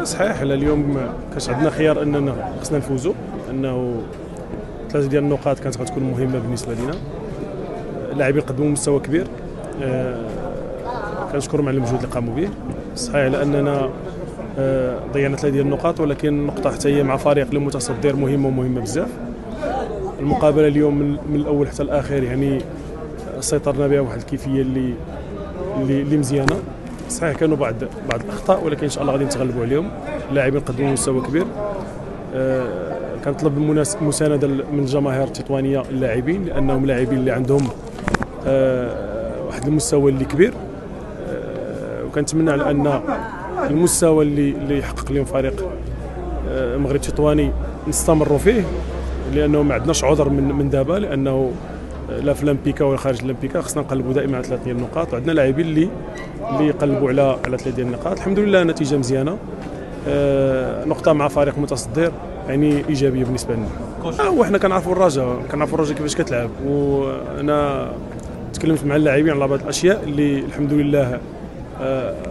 صحيح. اليوم كانش عندنا خيار اننا خصنا نفوزوا، انه 3 ديال النقاط كانت غتكون مهمه بالنسبه لنا. اللاعبين قدموا مستوى كبير، كنشكرهم على المجهود اللي قاموا به. صحيح على اننا ضيعنا 3 ديال النقاط، ولكن النقطه حتى هي مع فريق المتصدر مهمه بزاف. المقابله اليوم من الاول حتى الاخير يعني سيطرنا بها واحد الكيفيه اللي مزيانه. صحيح كانوا بعض الاخطاء، ولكن ان شاء الله غادي نتغلبوا عليهم. اللاعبين قدموا مستوى كبير. كنطلب المسانده من الجماهير التطوانيه اللاعبين، لانهم لاعبين اللي عندهم واحد المستوى اللي كبير. وكنتمنى على ان المستوى اللي يحقق اليوم فريق المغرب التطواني نستمروا فيه، لانه ما عندناش عذر من دابا، لانه لا في الامبيكا ولا خارج الامبيكا خصنا نقلبوا دائما على 3 ديال النقاط، وعندنا لاعبين اللي يقلبوا على 3 ديال النقاط. الحمد لله نتيجه مزيانه، نقطه مع فريق متصدر يعني ايجابيه بالنسبه لنا. وحنا كنعرفوا الرجاء كيفاش كتلعب، وانا تكلمت مع اللاعبين على بعض الاشياء اللي الحمد لله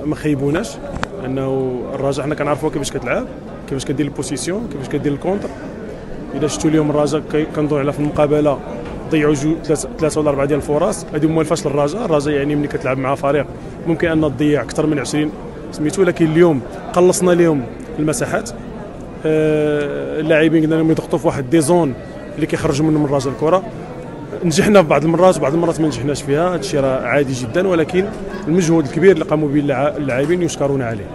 ما خيبوناش. انه الرجاء حنا كنعرفوا كيفاش كتلعب، كيفاش كدير البوزيسيون، كيفاش كدير الكونتر. اذا شفتوا اليوم الرجاء كنظن على في المقابله ضيعوا 3 ولا 4 ديال الفرص، هذه هما الفشل الرجاء يعني ملي كتلعب مع فريق ممكن ان تضيع اكثر من 20 سميتو، لكن اليوم قلصنا لهم المساحات. اللاعبين قلنا لهم يضغطوا في واحد دي زون اللي كيخرجوا منهم الرجاء الكره. نجحنا في بعض المرات وبعض المرات ما نجحناش فيها، هذا الشيء راه عادي جدا، ولكن المجهود الكبير اللي قاموا به اللاعبين يشكرون عليه.